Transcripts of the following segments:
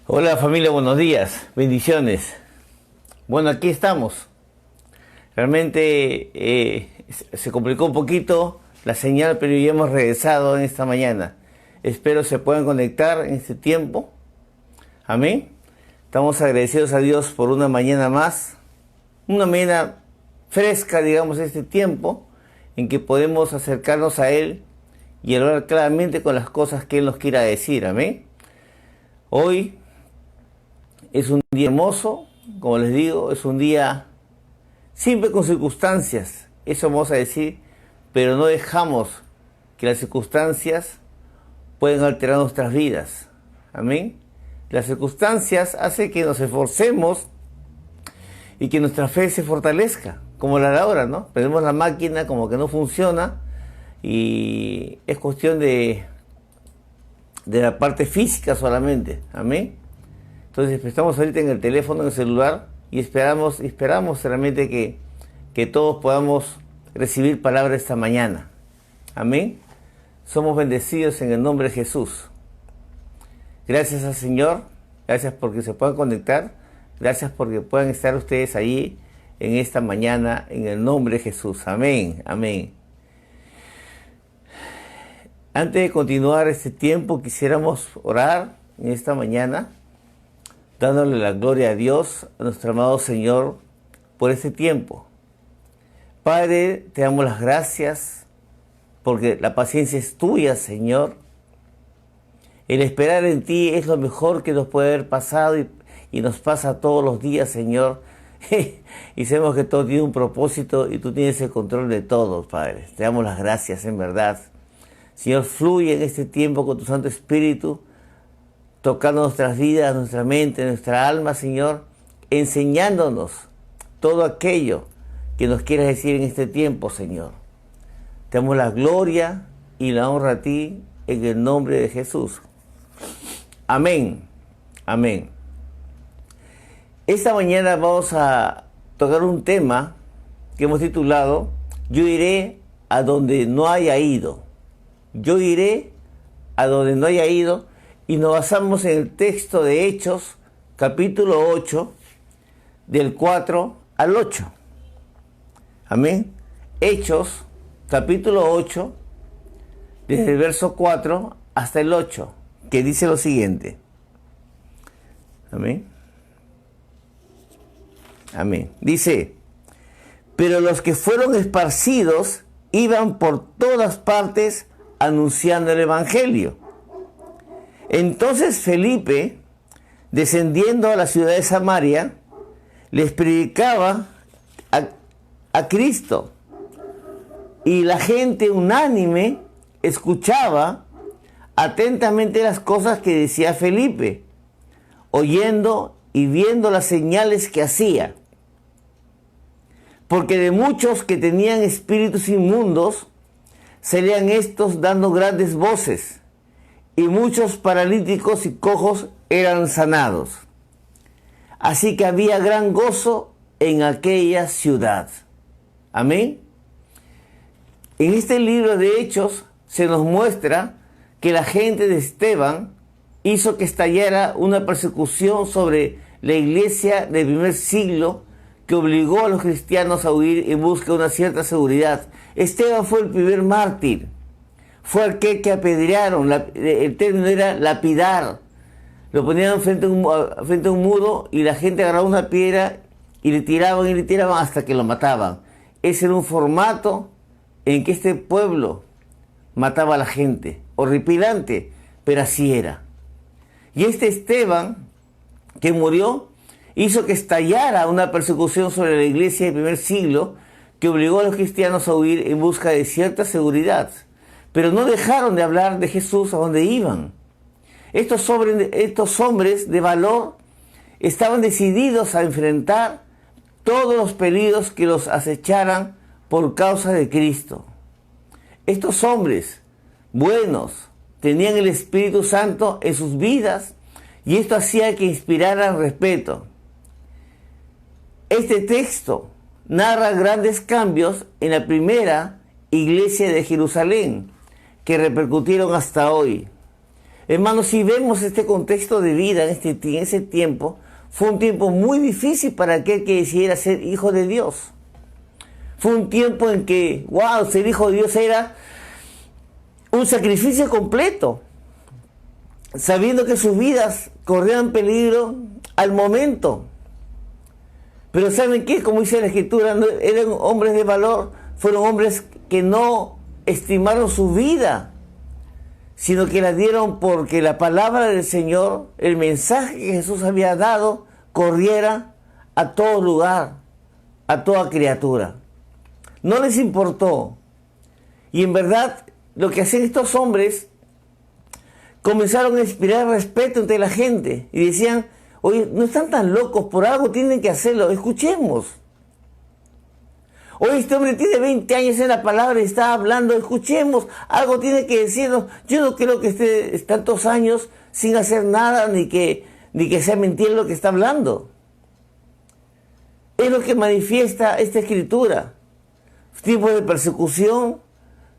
Hola familia, buenos días, bendiciones. Bueno, aquí estamos. Realmente se complicó un poquito la señal, pero ya hemos regresado en esta mañana. Espero se puedan conectar en este tiempo. Amén. Estamos agradecidos a Dios por una mañana más, una mañana fresca, digamos, este tiempo en que podemos acercarnos a Él y hablar claramente con las cosas que Él nos quiera decir. Amén. Hoy es un día hermoso, como les digo, es un día siempre con circunstancias, eso vamos a decir, pero no dejamos que las circunstancias puedan alterar nuestras vidas. Amén. Las circunstancias hacen que nos esforcemos y que nuestra fe se fortalezca, como la de ahora, ¿no? Tenemos la máquina como que no funciona y es cuestión de la parte física solamente. Amén. Entonces estamos ahorita en el teléfono, en el celular, y esperamos realmente que todos podamos recibir palabra esta mañana. Amén. Somos bendecidos en el nombre de Jesús. Gracias al Señor, gracias porque se puedan conectar, gracias porque puedan estar ustedes ahí en esta mañana, en el nombre de Jesús. Amén, amén. Antes de continuar este tiempo, quisiéramos orar en esta mañana, dándole la gloria a Dios, a nuestro amado Señor, por este tiempo. Padre, te damos las gracias, porque la paciencia es tuya, Señor. El esperar en ti es lo mejor que nos puede haber pasado y nos pasa todos los días, Señor. Y sabemos que todo tiene un propósito y tú tienes el control de todo, Padre. Te damos las gracias, en verdad. Señor, fluye en este tiempo con tu Santo Espíritu, tocando nuestras vidas, nuestra mente, nuestra alma, Señor, enseñándonos todo aquello que nos quieras decir en este tiempo, Señor. Te damos la gloria y la honra a ti en el nombre de Jesús. Amén. Amén. Esta mañana vamos a tocar un tema que hemos titulado Yo iré a donde no haya ido. Yo iré a donde no haya ido. Y nos basamos en el texto de Hechos, capítulo 8, del 4 al 8. Amén. Hechos, capítulo 8, desde el verso 4 hasta el 8, que dice lo siguiente. Amén. Amén. Dice, pero los que fueron esparcidos iban por todas partes anunciando el evangelio. Entonces Felipe, descendiendo a la ciudad de Samaria, les predicaba a Cristo. Y la gente unánime escuchaba atentamente las cosas que decía Felipe, oyendo y viendo las señales que hacía. Porque de muchos que tenían espíritus inmundos, salían estos dando grandes voces, y muchos paralíticos y cojos eran sanados. Así que había gran gozo en aquella ciudad. Amén. En este libro de Hechos se nos muestra que la gente de Esteban hizo que estallara una persecución sobre la iglesia del primer siglo que obligó a los cristianos a huir en busca de una cierta seguridad. Esteban fue el primer mártir. Fue aquel que apedrearon, el término era lapidar. Lo ponían frente a un muro y la gente agarraba una piedra y le tiraban hasta que lo mataban. Ese era un formato en que este pueblo mataba a la gente. Horripilante, pero así era. Y este Esteban, que murió, hizo que estallara una persecución sobre la iglesia del primer siglo que obligó a los cristianos a huir en busca de cierta seguridad. Pero no dejaron de hablar de Jesús a donde iban. Estos hombres de valor estaban decididos a enfrentar todos los peligros que los acecharan por causa de Cristo. Estos hombres buenos tenían el Espíritu Santo en sus vidas y esto hacía que inspiraran respeto. Este texto narra grandes cambios en la primera iglesia de Jerusalén, que repercutieron hasta hoy. Hermanos, si vemos este contexto de vida en ese tiempo, fue un tiempo muy difícil para aquel que decidiera ser hijo de Dios. Fue un tiempo en que, wow, ser hijo de Dios era un sacrificio completo, sabiendo que sus vidas corrían peligro al momento. Pero ¿saben qué? Como dice la Escritura, no, eran hombres de valor, fueron hombres que no estimaron su vida, sino que la dieron porque la palabra del Señor, el mensaje que Jesús había dado, corriera a todo lugar, a toda criatura. No les importó. Y en verdad, lo que hacían estos hombres, comenzaron a inspirar respeto entre la gente y decían, oye, no están tan locos, por algo tienen que hacerlo, escuchemos. Oye, este hombre tiene 20 años en la palabra y está hablando, escuchemos, algo tiene que decirnos. Yo no creo que esté tantos años sin hacer nada, ni que sea mentira lo que está hablando. Es lo que manifiesta esta escritura. Tiempos de persecución,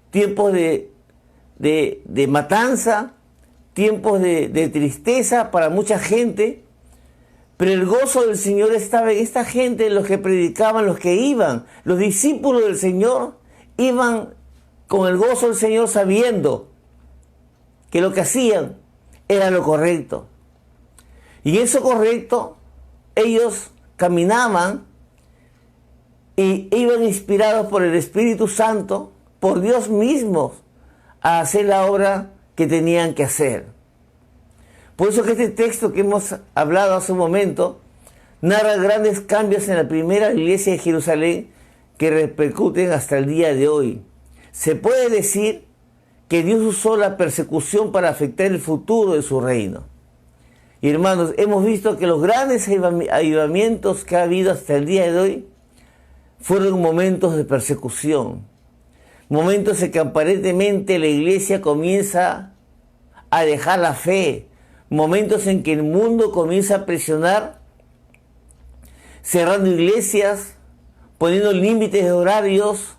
tiempos de matanza, tiempos de tristeza para mucha gente, pero el gozo del Señor estaba en esta gente, los que predicaban, los que iban, los discípulos del Señor, iban con el gozo del Señor sabiendo que lo que hacían era lo correcto. Y eso correcto, ellos caminaban y iban inspirados por el Espíritu Santo, por Dios mismo, a hacer la obra que tenían que hacer. Por eso que este texto que hemos hablado hace un momento narra grandes cambios en la primera iglesia de Jerusalén que repercuten hasta el día de hoy. Se puede decir que Dios usó la persecución para afectar el futuro de su reino. Y hermanos, hemos visto que los grandes avivamientos que ha habido hasta el día de hoy fueron momentos de persecución, momentos en que aparentemente la iglesia comienza a dejar la fe, momentos en que el mundo comienza a presionar, cerrando iglesias, poniendo límites de horarios,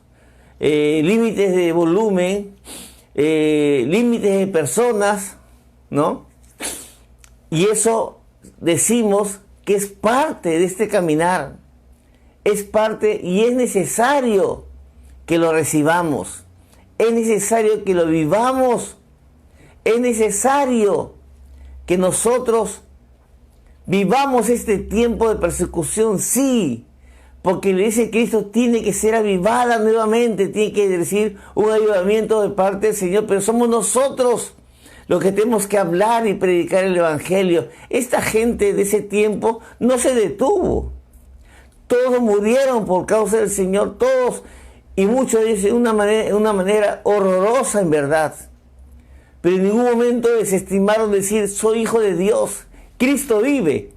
límites de volumen, límites de personas, ¿no? Y eso decimos que es parte de este caminar, es parte y es necesario que lo recibamos, es necesario que lo vivamos, es necesario que nosotros vivamos este tiempo de persecución, sí, porque la iglesia de Cristo tiene que ser avivada nuevamente, tiene que decir un avivamiento de parte del Señor, pero somos nosotros los que tenemos que hablar y predicar el Evangelio. Esta gente de ese tiempo no se detuvo, todos murieron por causa del Señor, todos, y muchos de ellos de una manera horrorosa en verdad. Pero en ningún momento desestimaron decir, soy hijo de Dios, Cristo vive.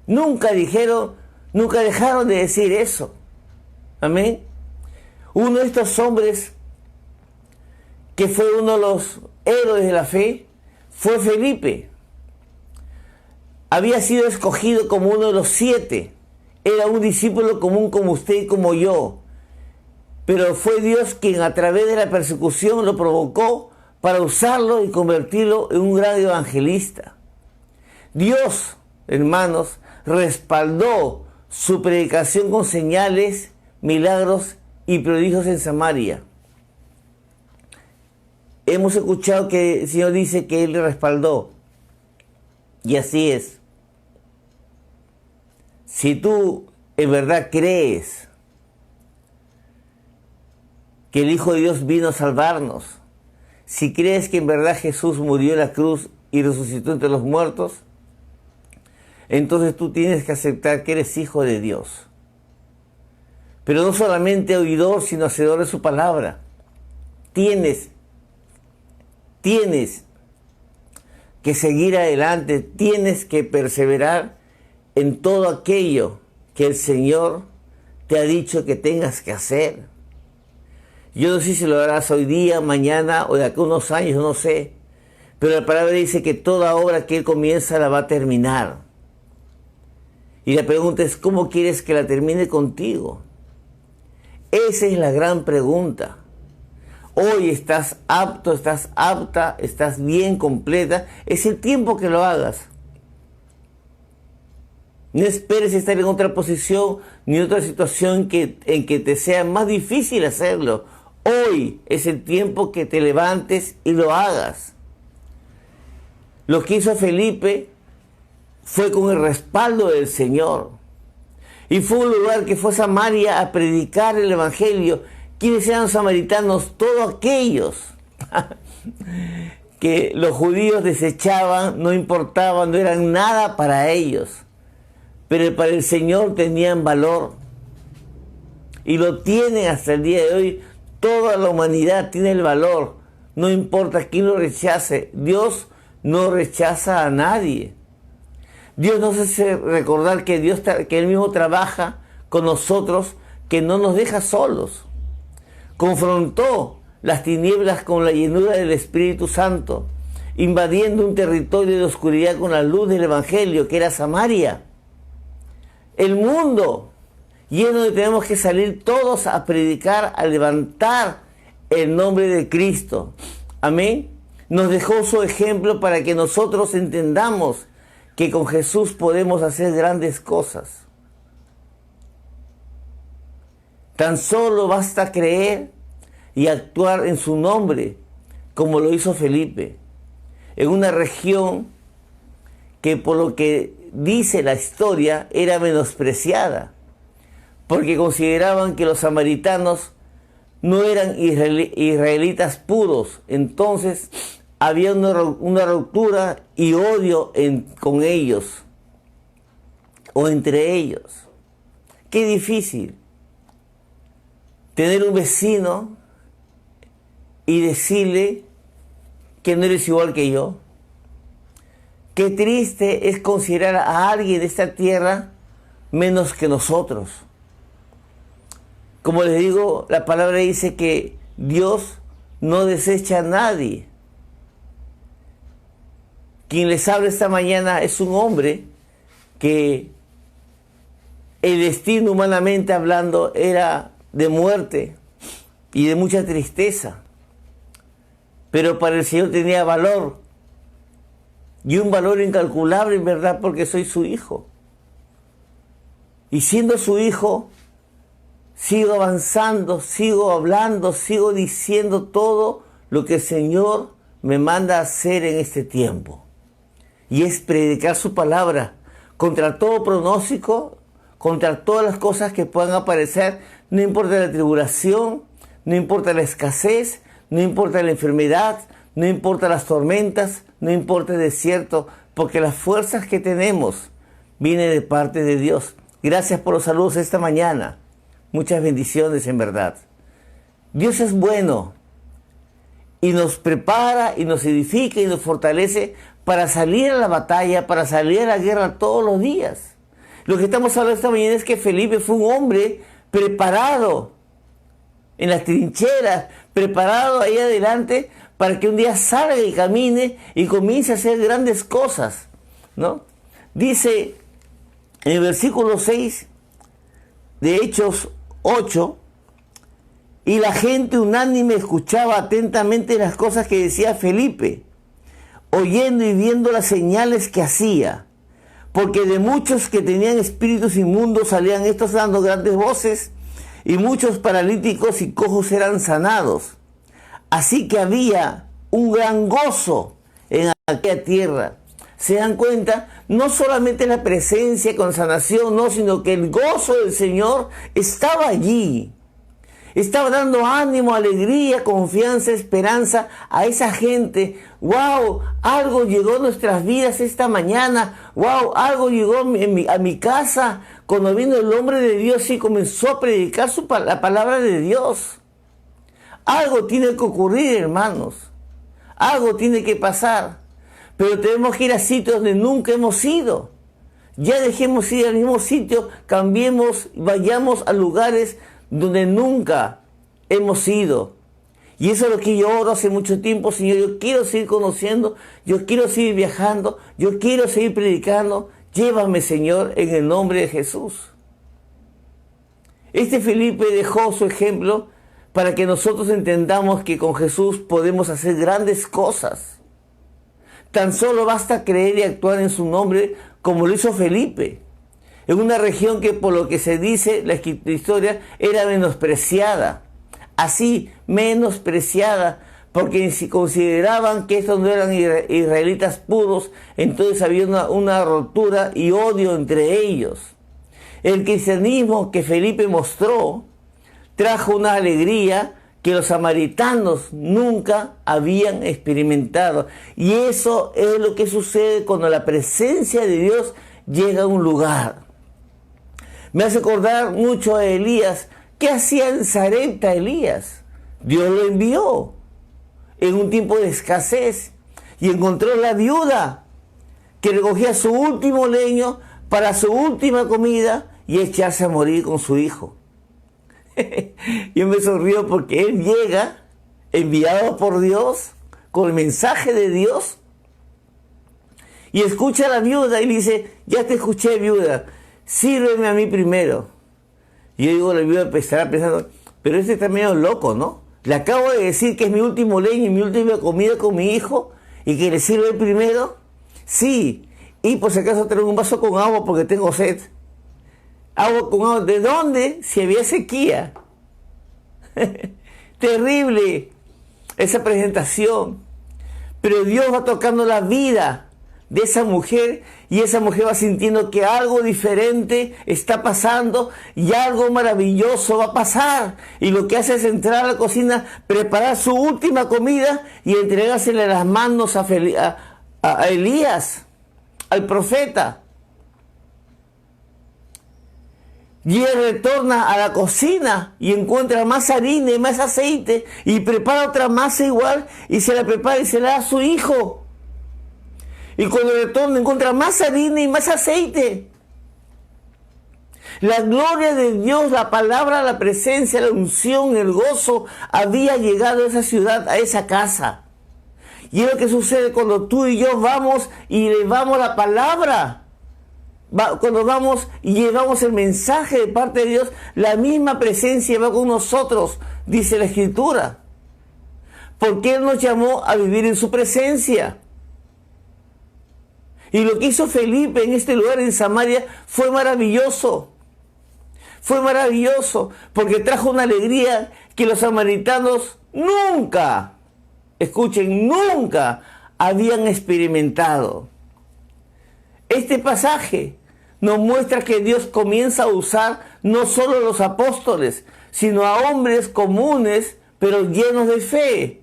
Nunca dejaron de decir eso. Amén. Uno de estos hombres, que fue uno de los héroes de la fe, fue Felipe. Había sido escogido como uno de los 7. Era un discípulo común como usted y como yo. Pero fue Dios quien a través de la persecución lo provocó para usarlo y convertirlo en un gran evangelista. Dios, hermanos, respaldó su predicación con señales, milagros y prodigios en Samaria. Hemos escuchado que el Señor dice que Él le respaldó. Y así es. Si tú en verdad crees que el Hijo de Dios vino a salvarnos, si crees que en verdad Jesús murió en la cruz y resucitó entre los muertos, entonces tú tienes que aceptar que eres hijo de Dios. Pero no solamente oidor, sino hacedor de su palabra. Tienes que seguir adelante, tienes que perseverar en todo aquello que el Señor te ha dicho que tengas que hacer. Yo no sé si lo harás hoy día, mañana o de acá a unos años, no sé. Pero la palabra dice que toda obra que Él comienza la va a terminar. Y la pregunta es, ¿cómo quieres que la termine contigo? Esa es la gran pregunta. Hoy estás apto, estás apta, estás bien completa. Es el tiempo que lo hagas. No esperes estar en otra posición ni otra situación en que te sea más difícil hacerlo. Hoy es el tiempo que te levantes y lo hagas. Lo que hizo Felipe fue con el respaldo del Señor. Y fue un lugar que fue Samaria a predicar el Evangelio. ¿Quiénes eran los samaritanos? Todos aquellos que los judíos desechaban, no importaban, no eran nada para ellos. Pero para el Señor tenían valor. Y lo tienen hasta el día de hoy. Toda la humanidad tiene el valor. No importa quién lo rechace. Dios no rechaza a nadie. Dios nos hace recordar que Él mismo trabaja con nosotros, que no nos deja solos. Confrontó las tinieblas con la llenura del Espíritu Santo, invadiendo un territorio de oscuridad con la luz del Evangelio, que era Samaria. El mundo, y es donde tenemos que salir todos a predicar, a levantar el nombre de Cristo. Amén. Nos dejó su ejemplo para que nosotros entendamos que con Jesús podemos hacer grandes cosas. Tan solo basta creer y actuar en su nombre, como lo hizo Felipe, en una región que, por lo que dice la historia, era menospreciada, porque consideraban que los samaritanos no eran israelitas puros. Entonces había una ruptura y odio con ellos, o entre ellos. Qué difícil tener un vecino y decirle que no eres igual que yo. Qué triste es considerar a alguien de esta tierra menos que nosotros. Como les digo, la palabra dice que Dios no desecha a nadie. Quien les habla esta mañana es un hombre que el destino, humanamente hablando, era de muerte y de mucha tristeza. Pero para el Señor tenía valor, y un valor incalculable, en verdad, porque soy su hijo. Y siendo su hijo, sigo avanzando, sigo hablando, sigo diciendo todo lo que el Señor me manda a hacer en este tiempo. Y es predicar su palabra contra todo pronóstico, contra todas las cosas que puedan aparecer. No importa la tribulación, no importa la escasez, no importa la enfermedad, no importa las tormentas, no importa el desierto, porque las fuerzas que tenemos vienen de parte de Dios. Gracias por los saludos esta mañana. Muchas bendiciones, en verdad. Dios es bueno y nos prepara y nos edifica y nos fortalece para salir a la batalla, para salir a la guerra todos los días. Lo que estamos hablando esta mañana es que Felipe fue un hombre preparado en las trincheras, preparado ahí adelante para que un día salga y camine y comience a hacer grandes cosas, ¿no? Dice en el versículo 6 de Hechos 8, y la gente unánime escuchaba atentamente las cosas que decía Felipe, oyendo y viendo las señales que hacía, porque de muchos que tenían espíritus inmundos salían estos dando grandes voces, y muchos paralíticos y cojos eran sanados. Así que había un gran gozo en aquella tierra. ¿Se dan cuenta? No solamente la presencia con sanación, no, sino que el gozo del Señor estaba allí. Estaba dando ánimo, alegría, confianza, esperanza a esa gente. ¡Wow! Algo llegó a nuestras vidas esta mañana. ¡Wow! Algo llegó a mi casa cuando vino el hombre de Dios y comenzó a predicar la palabra de Dios. Algo tiene que ocurrir, hermanos. Algo tiene que pasar. Pero tenemos que ir a sitios donde nunca hemos ido. Ya dejemos ir al mismo sitio, cambiemos, vayamos a lugares donde nunca hemos ido. Y eso es lo que yo oro hace mucho tiempo, Señor. Yo quiero seguir conociendo, yo quiero seguir viajando, yo quiero seguir predicando. Llévame, Señor, en el nombre de Jesús. Este Felipe dejó su ejemplo para que nosotros entendamos que con Jesús podemos hacer grandes cosas. Tan solo basta creer y actuar en su nombre como lo hizo Felipe, en una región que, por lo que se dice la historia, era menospreciada. Así, menospreciada, porque si consideraban que estos no eran israelitas puros, entonces había una rotura y odio entre ellos. El cristianismo que Felipe mostró trajo una alegría que los samaritanos nunca habían experimentado. Y eso es lo que sucede cuando la presencia de Dios llega a un lugar. Me hace acordar mucho a Elías. ¿Qué hacía en Sarepta Elías? Dios lo envió en un tiempo de escasez y encontró la viuda que recogía su último leño para su última comida y echarse a morir con su hijo. Yo me sonrío porque él llega enviado por Dios con el mensaje de Dios y escucha a la viuda y le dice: ya te escuché, viuda, sírveme a mí primero. Y yo digo, la viuda estará pensando, pero este está medio loco, ¿no? Le acabo de decir que es mi último leño y mi última comida con mi hijo y que le sirve primero. Sí, y por si acaso traigo un vaso con agua porque tengo sed. Agua con agua, ¿de dónde? Si había sequía. Terrible esa presentación. Pero Dios va tocando la vida de esa mujer y esa mujer va sintiendo que algo diferente está pasando y algo maravilloso va a pasar. Y lo que hace es entrar a la cocina, preparar su última comida y entregársela a las manos a Elías, al profeta. Y él retorna a la cocina y encuentra más harina y más aceite y prepara otra masa igual y se la prepara y se la da a su hijo. Y cuando retorna encuentra más harina y más aceite. La gloria de Dios, la palabra, la presencia, la unción, el gozo había llegado a esa ciudad, a esa casa. Y es lo que sucede cuando tú y yo vamos y llevamos la palabra. Cuando vamos y llevamos el mensaje de parte de Dios, la misma presencia va con nosotros, dice la Escritura. Porque Él nos llamó a vivir en su presencia. Y lo que hizo Felipe en este lugar, en Samaria, fue maravilloso. Fue maravilloso, porque trajo una alegría que los samaritanos nunca, escuchen, nunca habían experimentado. Este pasaje nos muestra que Dios comienza a usar no solo a los apóstoles, sino a hombres comunes, pero llenos de fe,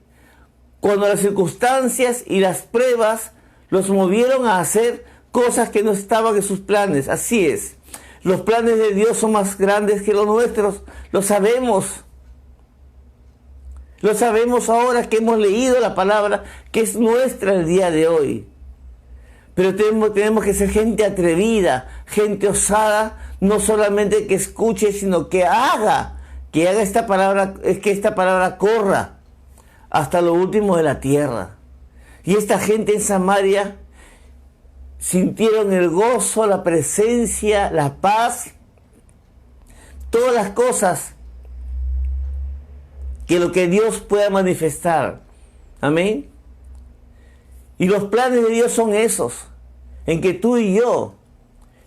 cuando las circunstancias y las pruebas los movieron a hacer cosas que no estaban en sus planes. Así es, los planes de Dios son más grandes que los nuestros, lo sabemos. Lo sabemos ahora que hemos leído la palabra que es nuestra el día de hoy. Pero tenemos que ser gente atrevida, gente osada, no solamente que escuche, sino que haga esta palabra, que esta palabra corra hasta lo último de la tierra. Y esta gente en Samaria sintieron el gozo, la presencia, la paz, todas las cosas que lo que Dios pueda manifestar. Amén. Y los planes de Dios son esos, en que tú y yo,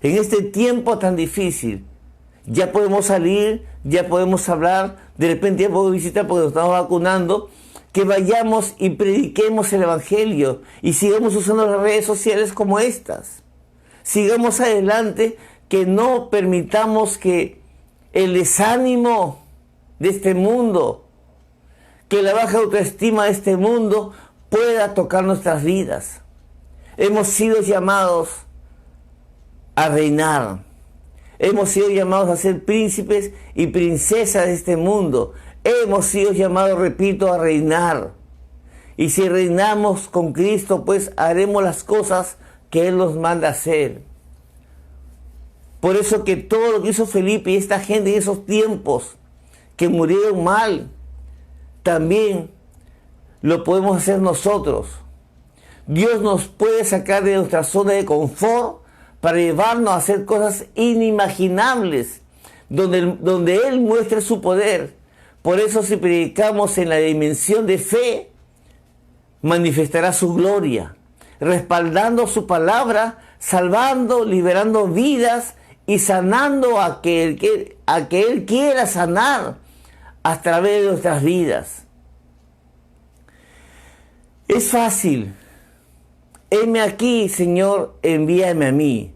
en este tiempo tan difícil, ya podemos salir, ya podemos hablar, de repente ya podemos visitar porque nos estamos vacunando, que vayamos y prediquemos el Evangelio y sigamos usando las redes sociales como estas. Sigamos adelante, que no permitamos que el desánimo de este mundo, que la baja autoestima de este mundo pueda tocar nuestras vidas. Hemos sido llamados a reinar. Hemos sido llamados a ser príncipes y princesas de este mundo. Hemos sido llamados, repito, a reinar. Y si reinamos con Cristo, pues haremos las cosas que Él nos manda hacer. Por eso que todo lo que hizo Felipe y esta gente en esos tiempos que murieron mal, también lo podemos hacer nosotros. Dios nos puede sacar de nuestra zona de confort para llevarnos a hacer cosas inimaginables, donde Él muestre su poder. Por eso si predicamos en la dimensión de fe, manifestará su gloria, respaldando su palabra, salvando, liberando vidas y sanando a que Él quiera sanar a través de nuestras vidas. Es fácil. Heme aquí, Señor, envíame a mí.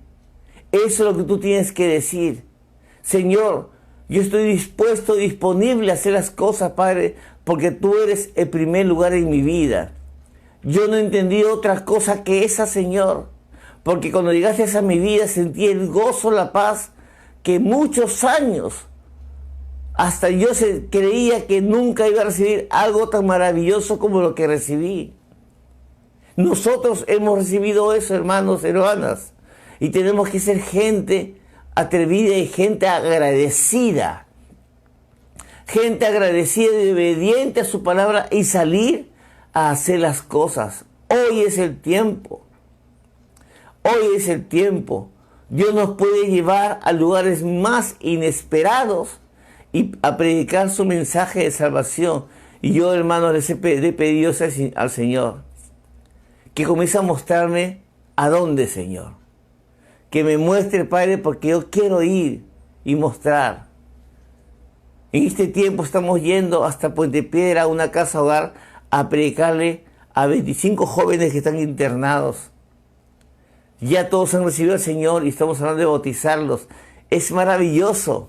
Eso es lo que tú tienes que decir. Señor, yo estoy dispuesto, disponible a hacer las cosas, Padre, porque tú eres el primer lugar en mi vida. Yo no entendí otra cosa que esa, Señor, porque cuando llegaste a mi vida sentí el gozo, la paz, que muchos años, hasta yo creía que nunca iba a recibir algo tan maravilloso como lo que recibí. Nosotros hemos recibido eso, hermanos, hermanas, y tenemos que ser gente atrevida y gente agradecida y obediente a su palabra y salir a hacer las cosas. Hoy es el tiempo. Hoy es el tiempo. Dios nos puede llevar a lugares más inesperados y a predicar su mensaje de salvación. Y yo, hermanos, le he pedido al Señor que comience a mostrarme a dónde, Señor. Que me muestre, Padre, porque yo quiero ir y mostrar. En este tiempo estamos yendo hasta Puente Piedra, a una casa hogar, a predicarle a 25 jóvenes que están internados. Ya todos han recibido al Señor y estamos hablando de bautizarlos. Es maravilloso.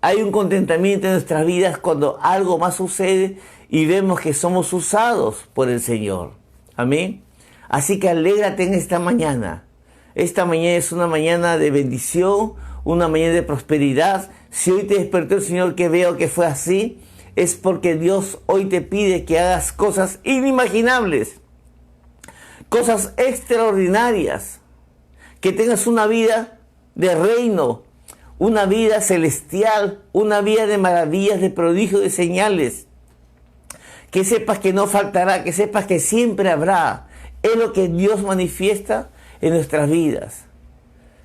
Hay un contentamiento en nuestras vidas cuando algo más sucede y vemos que somos usados por el Señor. Amén. Así que alégrate en esta mañana. Esta mañana es una mañana de bendición, una mañana de prosperidad. Si hoy te despertó el Señor, que veo que fue así, es porque Dios hoy te pide que hagas cosas inimaginables, cosas extraordinarias, que tengas una vida de reino, una vida celestial, una vida de maravillas, de prodigios, de señales. Que sepas que no faltará, que sepas que siempre habrá. Es lo que Dios manifiesta en nuestras vidas.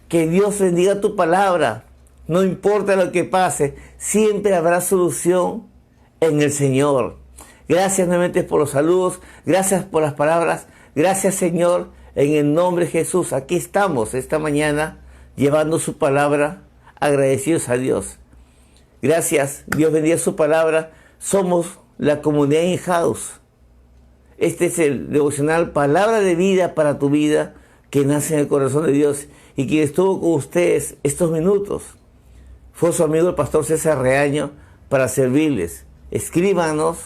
Que Dios bendiga tu palabra. No importa lo que pase, siempre habrá solución en el Señor. Gracias nuevamente por los saludos, gracias por las palabras. Gracias, Señor, en el nombre de Jesús. Aquí estamos esta mañana llevando su palabra, agradecidos a Dios. Gracias, Dios bendiga su palabra. Somos la comunidad In-House. Este es el devocional Palabra de Vida para tu vida, que nace en el corazón de Dios. Y quien estuvo con ustedes estos minutos fue su amigo el pastor César Reaño, para servirles. Escríbanos,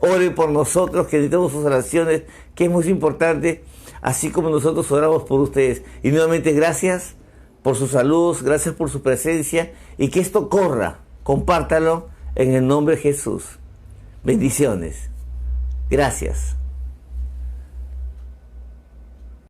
oren por nosotros, que necesitamos sus oraciones, que es muy importante, así como nosotros oramos por ustedes. Y nuevamente gracias por sus saludos, gracias por su presencia, y que esto corra. Compártalo en el nombre de Jesús. Bendiciones. Gracias.